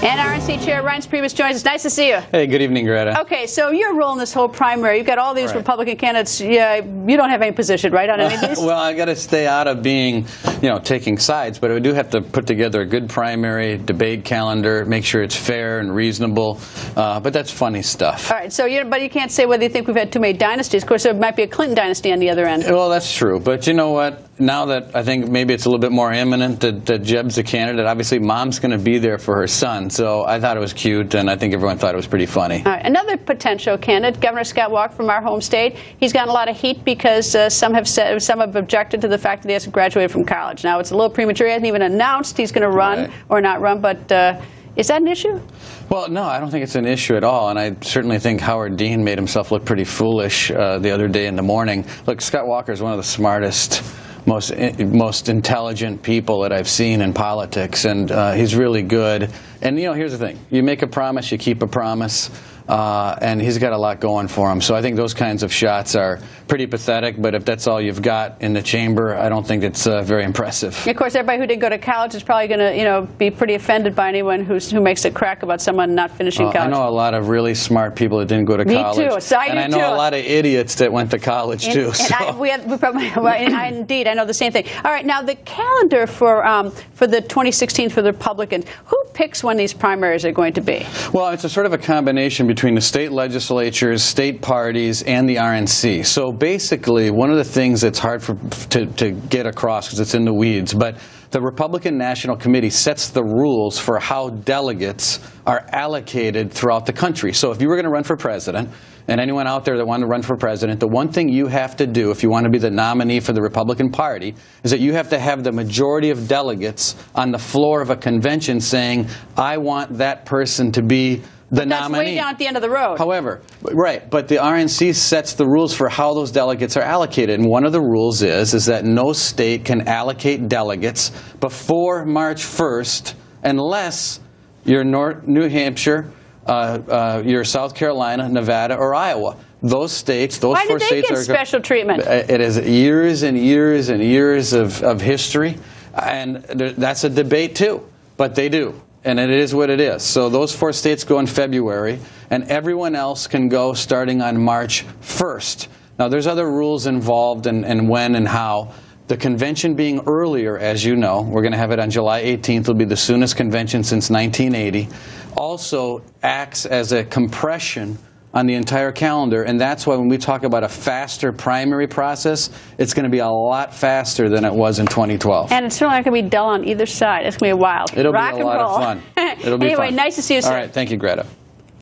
And RNC Chair Reince Priebus joins us. Nice to see you. Hey, good evening, Greta. Okay, so your role in this whole primary, you've got all these Republican candidates. Yeah, you don't have any position, right, on any of these? Well, I got to stay out of being, taking sides, but we do have to put together a good primary debate calendar, make sure it's fair and reasonable. But that's funny stuff. All right, so but you can't say whether you think we've had too many dynasties. Of course, there might be a Clinton dynasty on the other end. Well, that's true. But you know what? Now that I think maybe it's a little bit more imminent that Jeb's a candidate, obviously Mom's going to be there for her son. So I thought it was cute, and I think everyone thought it was pretty funny. All right, another potential candidate, Governor Scott Walker from our home state. He's gotten a lot of heat because some have objected to the fact that he hasn't graduated from college. Now, it's a little premature. He hasn't even announced he's going to run or not run, but is that an issue? Well, no, I don't think it's an issue at all, and I certainly think Howard Dean made himself look pretty foolish the other day in the morning. Look, Scott Walker is one of the smartest, most intelligent people that I've seen in politics, and he's really good. And, here's the thing. You make a promise, you keep a promise. And he's got a lot going for him. So I think those kinds of shots are pretty pathetic, but if that's all you've got in the chamber, I don't think it's very impressive. Of course, everybody who didn't go to college is probably going to, be pretty offended by anyone who makes a crack about someone not finishing college. I know a lot of really smart people that didn't go to college. Me too. So I know a lot of idiots that went to college too. Indeed, I know the same thing. All right, now the calendar for the 2016 for the Republicans. Who picks when these primaries are going to be? Well, it's a sort of a combination between the state legislatures, state parties, and the RNC. So basically, one of the things that's hard to get across because it's in the weeds, but the Republican National Committee sets the rules for how delegates are allocated throughout the country. So if you were going to run for president, and anyone out there that wanted to run for president, the one thing you have to do if you want to be the nominee for the Republican Party is that you have to have the majority of delegates on the floor of a convention saying, I want that person to be the nominee. That's way down at the end of the road. However, but the RNC sets the rules for how those delegates are allocated. And one of the rules is that no state can allocate delegates before March 1st unless you're New Hampshire, you're South Carolina, Nevada, or Iowa. Those states, those four states are... Why did they get special treatment? It is years and years and years of history. And that's a debate, too. But they do. And it is what it is. So those four states go in February, and everyone else can go starting on March 1st. Now, there's other rules involved and when and how. The convention being earlier, as you know, we're going to have it on July 18th. It'll be the soonest convention since 1980. Also acts as a compression on the entire calendar, and that's why when we talk about a faster primary process, it's going to be a lot faster than it was in 2012. And it's certainly not going to be dull on either side. It's going to be wild. It'll be a lot of fun. It'll be anyway, fun. Nice to see you, sir. All right, thank you, Greta.